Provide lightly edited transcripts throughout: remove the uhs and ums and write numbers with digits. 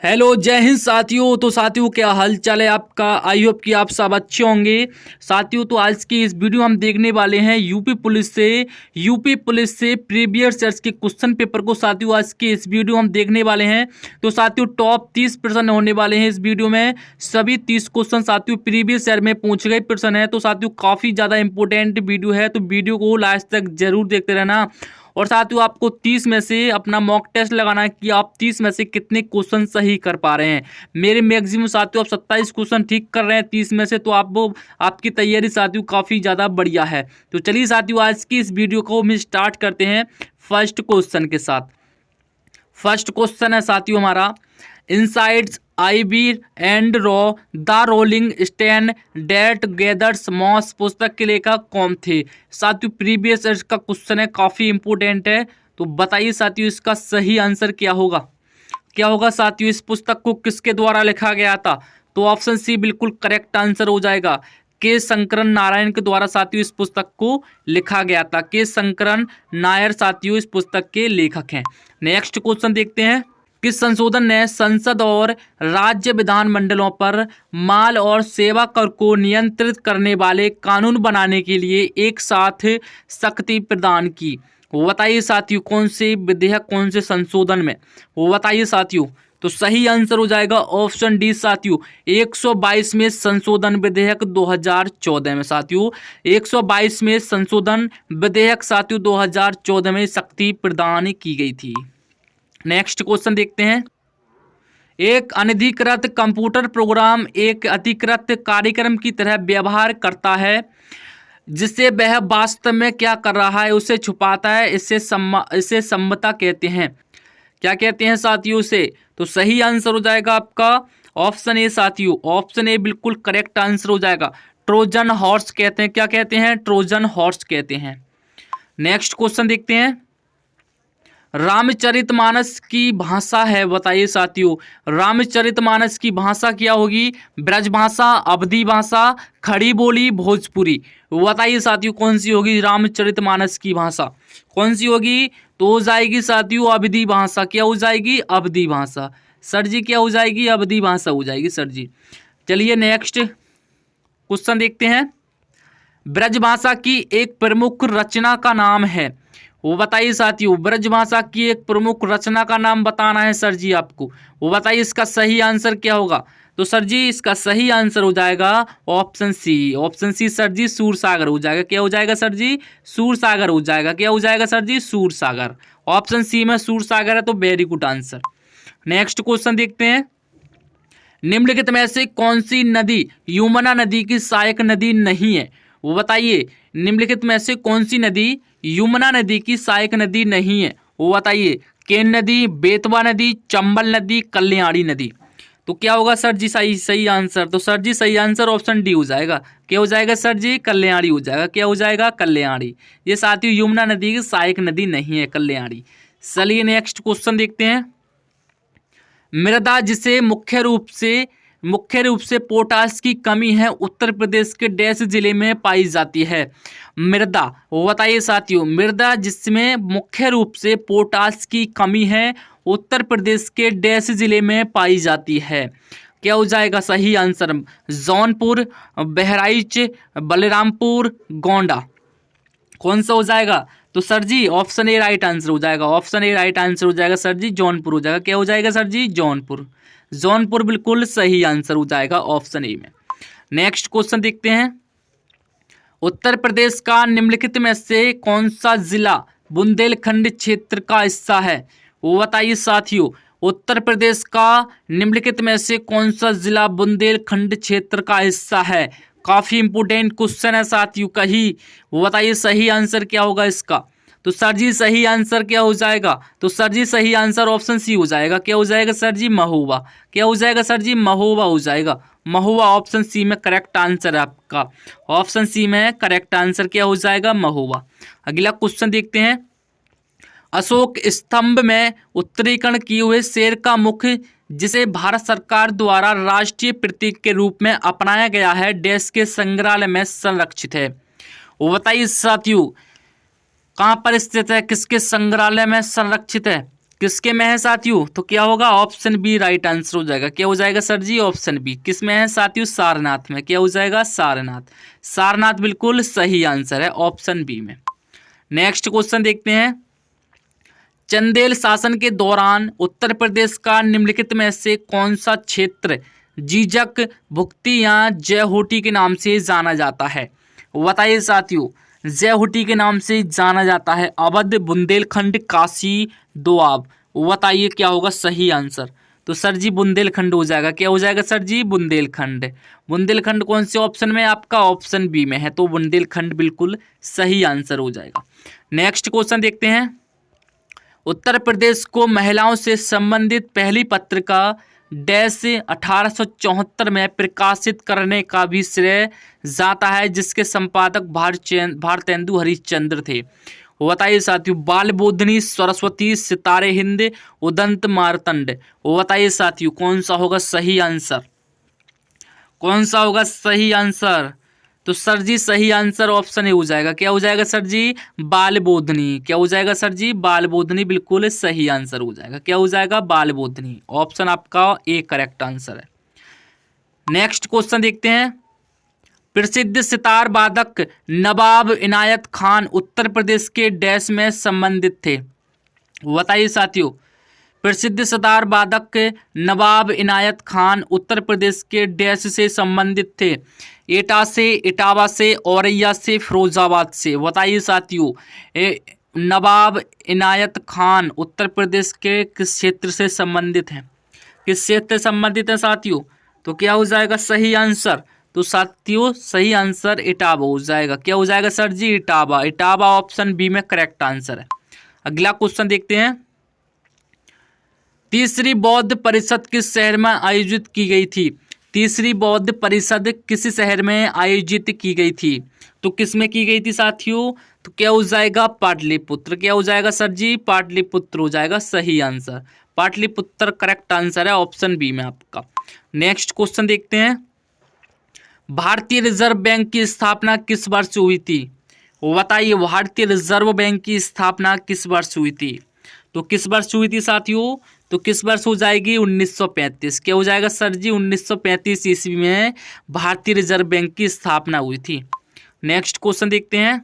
Hello जय हिंद साथियों। तो साथियों क्या हाल चाल है आपका। आई होप कि आप सब अच्छे होंगे। साथियों तो आज की इस वीडियो हम देखने वाले हैं यूपी पुलिस से प्रीवियस ईयर्स के क्वेश्चन पेपर को। साथियों आज की इस वीडियो हम देखने वाले हैं। तो साथियों टॉप 30 प्रश्न होने वाले हैं इस वीडियो में। सभी 30 क्वेश्चन साथियों प्रीवियस ईयर में पूछे गए प्रश्न है। तो साथियों काफ़ी ज़्यादा इंपॉर्टेंट वीडियो है, तो वीडियो को लास्ट तक जरूर देखते रहना। और साथियों आपको 30 में से अपना मॉक टेस्ट लगाना है कि आप 30 में से कितने क्वेश्चन सही कर पा रहे हैं। मेरे मैक्सिमम साथियों आप 27 क्वेश्चन ठीक कर रहे हैं 30 में से, तो आपकी तैयारी साथियों काफ़ी ज़्यादा बढ़िया है। तो चलिए साथियों आज की इस वीडियो को हम स्टार्ट करते हैं फर्स्ट क्वेश्चन के साथ। फर्स्ट क्वेश्चन है साथियों हमारा, इनसाइड्स आईबी एंड रो the rolling stone that gathers moss पुस्तक के लेखक कौन थे। साथियों प्रीवियस ईयर का क्वेश्चन है, काफ़ी इंपोर्टेंट है। तो बताइए साथियों इसका सही आंसर क्या होगा साथियों। इस पुस्तक को किसके द्वारा लिखा गया था। तो ऑप्शन सी बिल्कुल करेक्ट आंसर हो जाएगा। के शंकरन नारायण के द्वारा साथियों इस पुस्तक को लिखा गया था। के शंकरन नायर साथियों इस पुस्तक के लेखक हैं। नेक्स्ट क्वेश्चन देखते हैं, किस संशोधन ने संसद और राज्य विधानमंडलों पर माल और सेवा कर को नियंत्रित करने वाले कानून बनाने के लिए एक साथ शक्ति प्रदान की। वो बताइए साथियों कौन से विधेयक, कौन से संशोधन में, वो बताइए साथियों। तो सही आंसर हो जाएगा ऑप्शन डी साथियों 122वें संशोधन विधेयक 2014 में। साथियों 122वें संशोधन विधेयक साथियों 2014 में शक्ति प्रदान की गई थी। नेक्स्ट क्वेश्चन देखते हैं, एक अनधिकृत कंप्यूटर प्रोग्राम एक अधिकृत कार्यक्रम की तरह व्यवहार करता है जिसे वह वास्तव में क्या कर रहा है उसे छुपाता है। इसे सम्मता कहते हैं। क्या कहते हैं साथियों इसे। तो सही आंसर हो जाएगा आपका ऑप्शन ए साथियों। ऑप्शन ए बिल्कुल करेक्ट आंसर हो जाएगा। ट्रोजन हॉर्स कहते हैं। क्या कहते हैं, ट्रोजन हॉर्स कहते हैं। नेक्स्ट क्वेश्चन देखते हैं, रामचरितमानस की भाषा है, बताइए साथियों रामचरितमानस की भाषा क्या होगी। ब्रज भाषा, अवधी भाषा, खड़ी बोली, भोजपुरी। बताइए साथियों कौन सी होगी रामचरितमानस की भाषा, कौन सी होगी। तो हो जाएगी साथियों अवधी भाषा। क्या हो जाएगी, अवधी भाषा। सर जी क्या हो जाएगी, अवधी भाषा हो जाएगी सर जी। चलिए नेक्स्ट क्वेश्चन देखते हैं, ब्रजभाषा की एक प्रमुख रचना का नाम है। वो बताइए साथियों ब्रजभाषा की एक प्रमुख रचना का नाम बताना है सर जी आपको। वो बताइए इसका सही आंसर क्या होगा। तो सर जी इसका सही आंसर हो जाएगा option C. Option C sir ji Sursagar हो जाएगा। क्या हो जाएगा सर जी, सूरसागर हो जाएगा। क्या हो जाएगा sir ji, Sursagar. Option C में सूरसागर है, तो very good answer. Next question देखते हैं, निम्नलिखित में से कौन सी नदी यमुना नदी की सहायक नदी नहीं है। वो बताइए निम्नलिखित में से कौन सी नदी यमुना नदी की सहायक नदी नहीं है। वो बताइए केन नदी, बेतवा नदी, चंबल नदी, कल्याणी नदी। तो क्या होगा सर जी सही आंसर। तो सर जी सही आंसर ऑप्शन डी हो जाएगा। क्या हो जाएगा सर जी, कल्याणी हो जाएगा। क्या हो जाएगा, कल्याणी। ये साथियों यमुना नदी की सहायक नदी नहीं है, कल्याणी। चलिए नेक्स्ट क्वेश्चन देखते हैं, मृदा जिसे मुख्य रूप से पोटास की कमी है उत्तर प्रदेश के डैश जिले में पाई जाती है। मृदा वो बताइए साथियों, मृदा जिसमें मुख्य रूप से पोटास की कमी है उत्तर प्रदेश के डैश जिले में पाई जाती है। क्या हो जाएगा सही आंसर, जौनपुर, बहराइच, बलरामपुर, गोंडा। कौन सा हो जाएगा। तो sir ji option A right answer हो जाएगा। ऑप्शन ए राइट आंसर हो जाएगा सर जी, जौनपुर हो जाएगा। क्या हो जाएगा सर जी, जौनपुर। जौनपुर बिल्कुल सही आंसर हो जाएगा ऑप्शन ए में। नेक्स्ट क्वेश्चन देखते हैं, उत्तर प्रदेश का निम्नलिखित में से कौन सा जिला बुंदेलखंड क्षेत्र का हिस्सा है। वो बताइए साथियों उत्तर प्रदेश का निम्नलिखित में से कौन सा जिला बुंदेलखंड क्षेत्र का हिस्सा है। काफी इंपोर्टेंट क्वेश्चन है साथियों कही। वो बताइए सही आंसर क्या होगा इसका। तो सर जी सही आंसर क्या हो जाएगा। तो सर जी सही आंसर ऑप्शन सी हो जाएगा। क्या हो जाएगा सर जी, महोबा। क्या हो जाएगा सर जी, महोबा हो जाएगा। महोबा ऑप्शन सी में करेक्ट आंसर है आपका। ऑप्शन सी में करेक्ट आंसर क्या हो जाएगा, महोबा। अगला क्वेश्चन देखते हैं, अशोक स्तंभ में उत्तरीकरण किए हुए शेर का मुख जिसे भारत सरकार द्वारा राष्ट्रीय प्रतीक के रूप में अपनाया गया है देश के संग्रहालय में संरक्षित है। वो बताइए साथियों कहाँ पर स्थित है, किसके संग्रहालय में संरक्षित है। किसके में है साथियों? तो क्या होगा? ऑप्शन बी राइट आंसर हो जाएगा। क्या हो जाएगा सर जी? Option B. किस में है साथियों? सारनाथ में। क्या हो जाएगा? सारनाथ। सारनाथ बिल्कुल सही आंसर है ऑप्शन बी में। नेक्स्ट क्वेश्चन देखते हैं। चंदेल शासन के दौरान उत्तर प्रदेश का निम्नलिखित में से कौन सा क्षेत्र जीजक भुक्ति या जयहोटी के नाम से जाना जाता है? बताइए साथियों। जयहोटी के नाम से जाना जाता है अवध, बुंदेलखंड, काशी, दोआब। बताइए क्या होगा सही आंसर? तो सर जी बुंदेलखंड हो जाएगा। क्या हो जाएगा सर जी? बुंदेलखंड। बुंदेलखंड कौन से ऑप्शन में? आपका ऑप्शन बी में है, तो बुंदेलखंड बिल्कुल सही आंसर हो जाएगा। नेक्स्ट क्वेश्चन देखते हैं। उत्तर प्रदेश को महिलाओं से संबंधित पहली पत्रिका डैश 1874 में प्रकाशित करने का भी श्रेय जाता है, जिसके संपादक भारतेंदु हरिश्चंद्र थे। वो बताइए साथियों। बाल बोधनी, सरस्वती, सितारे हिंद, उदंत मार्तंड। वो बताइए साथियों कौन सा होगा सही आंसर? कौन सा होगा सही आंसर? तो सर जी सही आंसर ऑप्शन ए हो जाएगा। क्या हो जाएगा सर जी? बाल बोधनी। क्या हो जाएगा सर जी? बाल बोधनी बिल्कुल सही आंसर हो जाएगा। क्या हो जाएगा? बाल बोधनी। ऑप्शन आपका ए करेक्ट आंसर है। नेक्स्ट क्वेश्चन देखते हैं। प्रसिद्ध सितार वादक नवाब इनायत खान उत्तर प्रदेश के डैश में संबंधित थे? बताइए साथियों। प्रसिद्ध सितार वादक नवाब इनायत खान उत्तर प्रदेश के डैश से संबंधित थे? एटा से, इटावा से, औरैया से, फिरोजाबाद से। बताइए साथियों। नवाब इनायत खान उत्तर प्रदेश के किस क्षेत्र से संबंधित हैं? किस क्षेत्र से संबंधित है साथियों? तो क्या हो जाएगा सही आंसर? तो साथियों सही आंसर इटावा हो जाएगा। क्या हो जाएगा सर जी? इटावा। इटावा ऑप्शन बी में करेक्ट आंसर है। अगला क्वेश्चन देखते हैं। तीसरी बौद्ध परिषद किस शहर में आयोजित की गई थी? तीसरी बौद्ध परिषद किस शहर में आयोजित की गई थी? तो किस में की गई थी साथियों? तो क्या हो जाएगा? पाटलिपुत्र। क्या हो जाएगा सर जी? पाटलिपुत्र हो जाएगा सही आंसर। पाटलिपुत्र करेक्ट आंसर है ऑप्शन बी में आपका। नेक्स्ट क्वेश्चन देखते हैं। भारतीय रिजर्व बैंक की स्थापना किस वर्ष हुई थी? बताइए। भारतीय रिजर्व बैंक की स्थापना किस वर्ष हुई थी? तो किस वर्ष हुई थी साथियों? तो किस वर्ष हो जाएगी? 1935। क्या हो जाएगा सर जी? 1935 ईस्वी में भारतीय रिजर्व बैंक की स्थापना हुई थी। नेक्स्ट क्वेश्चन देखते हैं।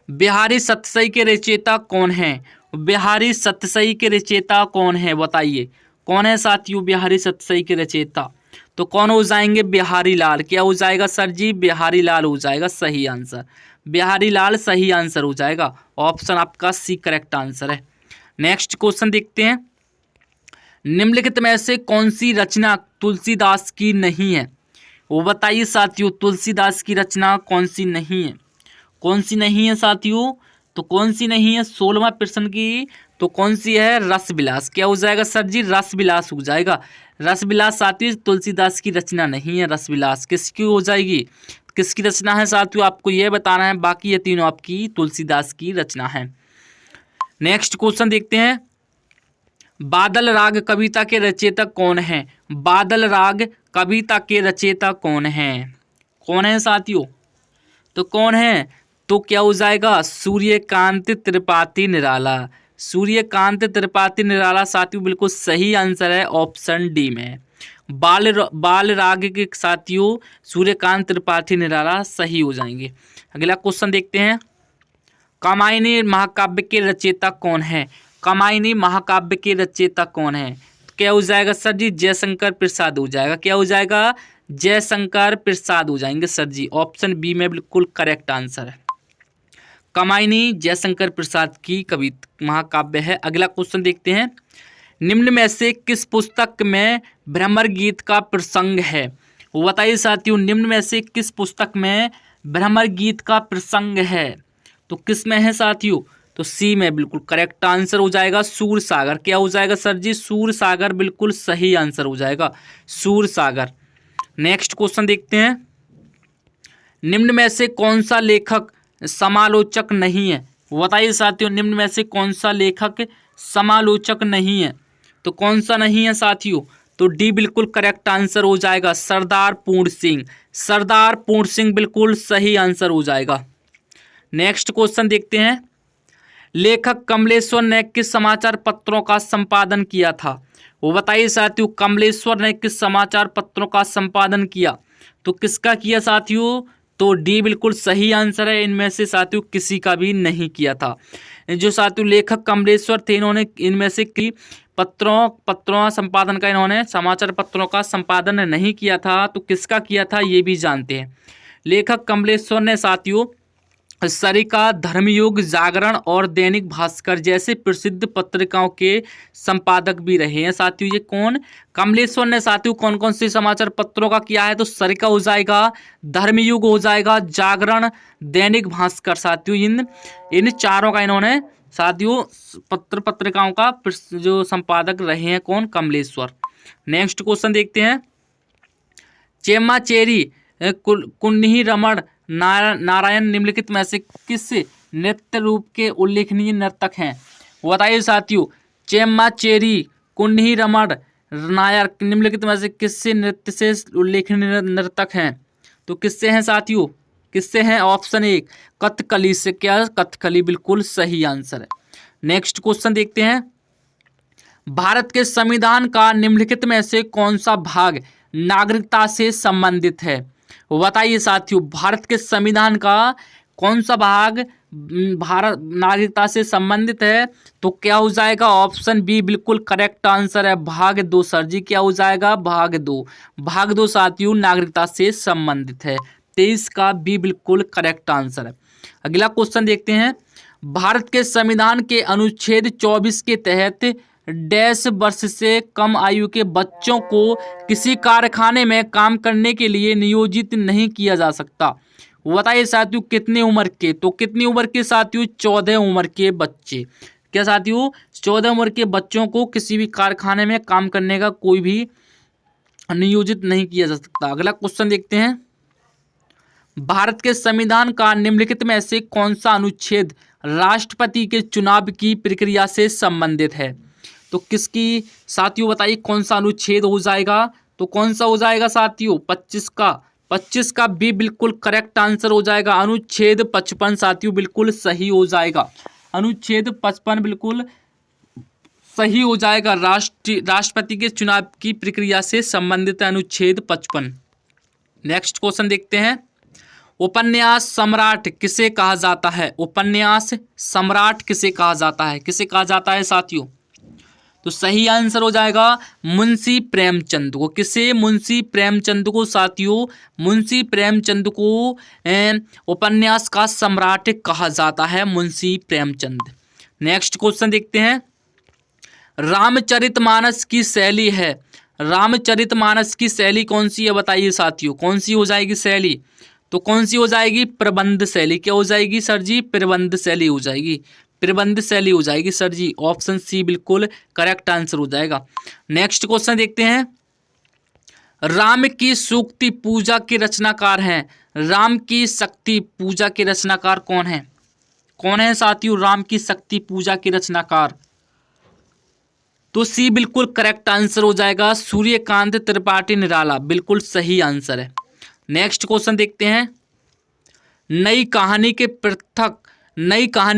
बिहारी सतसई के रचयिता कौन है? बिहारी सतसई के रचयिता कौन है? बताइए कौन है साथियों बिहारी सतसई के रचयिता? तो कौन हो जाएंगे? बिहारी लाल। क्या हो जाएगा सर जी? बिहारी लाल हो जाएगा सही आंसर। बिहारी लाल सही आंसर हो जाएगा। ऑप्शन आपका सी करेक्ट आंसर है। नेक्स्ट क्वेश्चन देखते हैं। निम्नलिखित में से कौन सी रचना तुलसीदास की नहीं है? वो बताइए साथियों। तुलसीदास की रचना कौन सी नहीं है? कौन सी नहीं है साथियों? तो कौन सी नहीं है? 16वां प्रश्न की तो कौन सी है? रसविलास। क्या हो जाएगा सर जी? रसविलास हो जाएगा। रसविलास साथियों तुलसीदास की रचना नहीं है। रसविलास किसकी हो जाएगी? किसकी रचना है साथियों? आपको यह बताना है। बाकी ये तीनों आपकी तुलसीदास की रचना है। नेक्स्ट क्वेश्चन देखते हैं। बादल राग कविता के रचयिता कौन है? बादल राग कविता के रचयिता कौन है? कौन है साथियों? तो कौन है? तो क्या हो जाएगा? सूर्यकांत त्रिपाठी निराला। सूर्यकांत त्रिपाठी निराला साथियों बिल्कुल सही आंसर है ऑप्शन डी में। बाल राग के साथियों सूर्यकांत त्रिपाठी निराला सही हो जाएंगे। अगला क्वेश्चन देखते हैं। कामायनी महाकाव्य के रचयिता कौन है? कामायनी महाकाव्य के रचयिता कौन है? तो क्या हो जाएगा सर जी? जयशंकर प्रसाद हो जाएगा। क्या हो जाएगा? जयशंकर प्रसाद हो जाएंगे सर जी। ऑप्शन बी में बिल्कुल करेक्ट आंसर है। कामायनी जयशंकर प्रसाद की कविता महाकाव्य है। अगला क्वेश्चन देखते हैं। निम्न में से किस पुस्तक में भ्रमर गीत का प्रसंग है? वो बताइए साथियों। निम्न में से किस पुस्तक में भ्रमर गीत का प्रसंग है? तो किस में है साथियों? तो सी में बिल्कुल करेक्ट आंसर हो जाएगा। सूर सागर। क्या हो जाएगा सर जी? सूर सागर बिल्कुल सही आंसर हो जाएगा। सूर सागर। नेक्स्ट क्वेश्चन देखते हैं। निम्न में से कौन सा लेखक समालोचक नहीं है? बताइए साथियों। निम्न में से कौन सा लेखक समालोचक नहीं है? तो कौन सा नहीं है साथियों? तो डी बिल्कुल करेक्ट आंसर हो जाएगा। सरदार पूर्ण सिंह। सरदार पूर्ण सिंह बिल्कुल सही आंसर हो जाएगा। नेक्स्ट क्वेश्चन देखते हैं। लेखक कमलेश्वर ने किस समाचार पत्रों का संपादन किया था? वो बताइए साथियों, कमलेश्वर ने किस समाचार पत्रों का संपादन किया? तो किसका किया साथियों? तो डी बिल्कुल सही आंसर है। इनमें से साथियों किसी का भी नहीं किया था। जो साथियों लेखक कमलेश्वर थे, इन्होंने इनमें से की पत्रों संपादन का, इन्होंने समाचार पत्रों का संपादन नहीं किया था। तो किसका किया था ये भी जानते हैं। लेखक कमलेश्वर ने साथियों सरिका, धर्मयुग, जागरण और दैनिक भास्कर जैसे प्रसिद्ध पत्रिकाओं के संपादक भी रहे हैं। साथियों ये कौन? कमलेश्वर ने साथियों कौन कौन से समाचार पत्रों का किया है? तो सरिका हो जाएगा, धर्मयुग हो जाएगा, जागरण, दैनिक भास्कर। साथियों इन चारों का इन्होंने साथियों पत्रिकाओं का जो संपादक रहे हैं कौन? कमलेश्वर। नेक्स्ट क्वेश्चन देखते हैं। चेम्माचेरी, कुन्ही रमण, नारायण निम्नलिखित में से किस नृत्य रूप के उल्लेखनीय नर्तक हैं? बताइए साथियों, चेम्माचेरी, कुन्ही रमण, नायर निम्नलिखित में से किससे नृत्य से उल्लेखनीय नर्तक हैं? तो किससे हैं साथियों? किससे हैं? ऑप्शन ए कथकली से। क्या? कथकली बिल्कुल सही आंसर है। नेक्स्ट क्वेश्चन देखते हैं। भारत के संविधान का निम्नलिखित में से कौन सा भाग नागरिकता से संबंधित है? बताइए साथियों, भारत के संविधान का कौन सा भाग भारत नागरिकता से संबंधित है? तो क्या हो जाएगा? ऑप्शन बी बिल्कुल करेक्ट आंसर है, भाग 2 सर जी। क्या हो जाएगा? भाग 2। भाग 2 साथियों नागरिकता से संबंधित है। 23 का बी बिल्कुल करेक्ट आंसर है। अगला क्वेश्चन देखते हैं। भारत के संविधान के अनुच्छेद 24 के तहत डैश वर्ष से कम आयु के बच्चों को किसी कारखाने में काम करने के लिए नियोजित नहीं किया जा सकता। बताइए साथियों कितने उम्र के? तो कितनी उम्र के साथियों? 14 उम्र के बच्चे। क्या साथियों? 14 उम्र के बच्चों को किसी भी कारखाने में काम करने का कोई भी नियोजित नहीं किया जा सकता। अगला क्वेश्चन देखते हैं। भारत के संविधान का निम्नलिखित में से कौन सा अनुच्छेद राष्ट्रपति के चुनाव की प्रक्रिया से संबंधित है? तो किसकी साथियों बताइए कौन सा अनुच्छेद हो जाएगा? तो कौन सा हो जाएगा साथियों? 25 का भी बिल्कुल करेक्ट आंसर हो जाएगा। अनुच्छेद 55 साथियों बिल्कुल सही हो जाएगा। अनुच्छेद 55 बिल्कुल सही हो जाएगा। राष्ट्रपति के चुनाव की प्रक्रिया से संबंधित है अनुच्छेद 55। नेक्स्ट क्वेश्चन देखते हैं। उपन्यास सम्राट किसे कहा जाता है? उपन्यास सम्राट किसे कहा जाता है? किसे कहा जाता है साथियों? तो सही आंसर हो जाएगा मुंशी प्रेमचंद को। किसे? मुंशी प्रेमचंद को साथियों। मुंशी प्रेमचंद को उपन्यास का सम्राट कहा जाता है, मुंशी प्रेमचंद। नेक्स्ट क्वेश्चन देखते हैं। रामचरितमानस की शैली है, रामचरितमानस की शैली कौन सी है? बताइए साथियों कौन सी हो जाएगी शैली? तो कौन सी हो जाएगी? प्रबंध शैली। क्या हो जाएगी सर जी? प्रबंध शैली हो जाएगी। प्रबंध शैली हो जाएगी सर जी। ऑप्शन सी बिल्कुल करेक्ट आंसर हो जाएगा। नेक्स्ट क्वेश्चन देखते हैं। राम की सूक्ति पूजा के रचनाकार हैं। राम की शक्ति पूजा के रचनाकार कौन है? कौन है साथियों राम की शक्ति पूजा के रचनाकार? तो सी बिल्कुल करेक्ट आंसर हो जाएगा, सूर्यकांत त्रिपाठी निराला। बिल्कुल सही आंसर है। नेक्स्ट क्वेश्चन देखते हैं। नई कहानी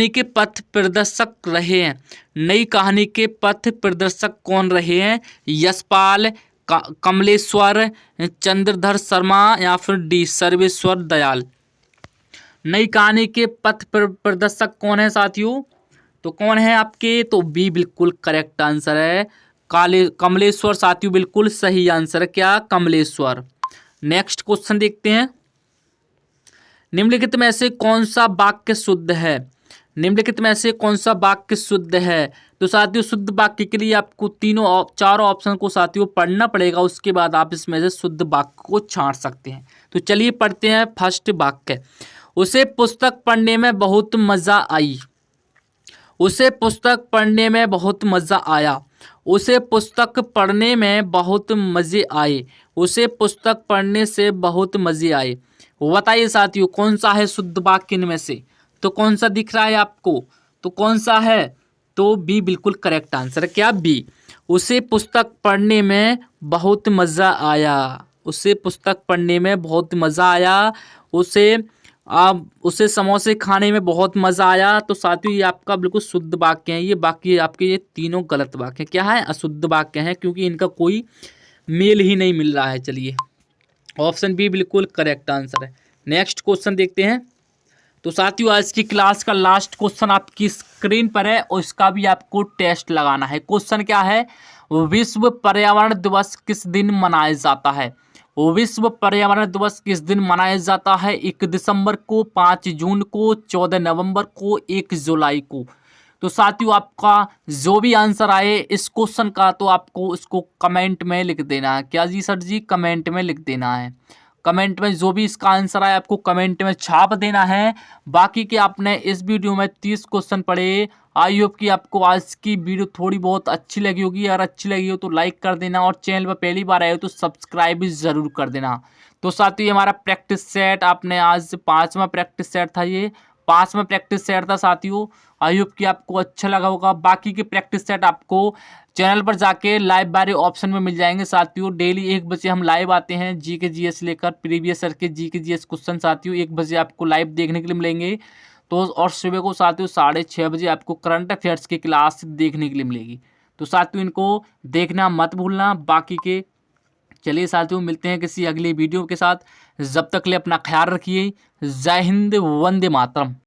के पथ प्रदर्शक रहे हैं। नई कहानी के पथ प्रदर्शक कौन रहे हैं? यशपाल, कमलेश्वर, चंद्रधर शर्मा या फिर डी सर्वेश्वर दयाल। नई कहानी के पथ प्रदर्शक कौन है साथियों? तो कौन है आपके? तो बी बिल्कुल करेक्ट आंसर है, कमलेश्वर साथियों बिल्कुल सही आंसर है। क्या? कमलेश्वर। नेक्स्ट क्वेश्चन देखते हैं। निम्नलिखित में से कौन सा वाक्य शुद्ध है? निम्नलिखित में से कौन सा वाक्य शुद्ध है? तो साथियों शुद्ध वाक्य के लिए आपको चारों ऑप्शन को साथियों पढ़ना पड़ेगा, उसके बाद आप इसमें से शुद्ध वाक्य को छांट सकते हैं। तो चलिए पढ़ते हैं फर्स्ट वाक्य। उसे पुस्तक पढ़ने में बहुत मजा आई। उसे पुस्तक पढ़ने में बहुत मजा आया। उसे पुस्तक पढ़ने में बहुत मजे आए। उसे पुस्तक पढ़ने से बहुत मजे आए। बताइए साथियों कौन सा है शुद्ध वाक्य इनमें से? तो कौन सा दिख रहा है आपको? तो कौन सा है? तो बी बिल्कुल करेक्ट आंसर है। क्या? बी। उसे पुस्तक पढ़ने में बहुत मजा आया। उसे पुस्तक पढ़ने में बहुत मजा आया। उसे आप उसे समोसे खाने में बहुत मज़ा आया। तो साथियों ये आपका बिल्कुल शुद्ध वाक्य है, ये बाकी आपके ये तीनों गलत वाक्य हैं। क्या है? अशुद्ध वाक्य हैं, क्योंकि इनका कोई मेल ही नहीं मिल रहा है। चलिए, ऑप्शन बी बिल्कुल करेक्ट आंसर है। नेक्स्ट क्वेश्चन देखते हैं। तो साथियों आज की क्लास का लास्ट क्वेश्चन आपकी स्क्रीन पर है और इसका भी आपको टेस्ट लगाना है। क्वेश्चन क्या है? विश्व पर्यावरण दिवस किस दिन मनाया जाता है? विश्व पर्यावरण दिवस किस दिन मनाया जाता है? 1 दिसंबर को, 5 जून को, 14 नवंबर को, 1 जुलाई को। तो साथियों आपका जो भी आंसर आए इस क्वेश्चन का, तो आपको इसको कमेंट में लिख देना है। क्या जी सर जी? कमेंट में लिख देना है। कमेंट में जो भी इसका आंसर आए आपको कमेंट में छाप देना है। बाकी के आपने इस वीडियो में 30 क्वेश्चन पढ़े। आई होप कि आपको आज की वीडियो थोड़ी बहुत अच्छी लगी होगी। अगर अच्छी लगी हो तो लाइक कर देना और चैनल पर पहली बार आए हो तो सब्सक्राइब भी ज़रूर कर देना। तो साथियों ये हमारा प्रैक्टिस सेट, आपने आज 5वां प्रैक्टिस सेट था, ये 5वां प्रैक्टिस सेट था साथियों। आई होप कि आपको अच्छा लगा होगा। बाकी के प्रैक्टिस सेट आपको चैनल पर जाके लाइव बारे ऑप्शन में मिल जाएंगे साथियों। डेली 1 बजे हम लाइव आते हैं जी के जीएस लेकर, प्रीवियस ईयर के जी के जीएस क्वेश्चन साथियों 1 बजे आपको लाइव देखने के लिए मिलेंगे। तो और सुबह को साथियों 6:30 बजे आपको करंट अफेयर्स की क्लास देखने के लिए मिलेगी। तो साथियों इनको देखना मत भूलना। बाकी के चलिए साथियों मिलते हैं किसी अगली वीडियो के साथ। जब तक के लिए अपना ख्याल रखिए। जय हिंद, वंदे मातरम।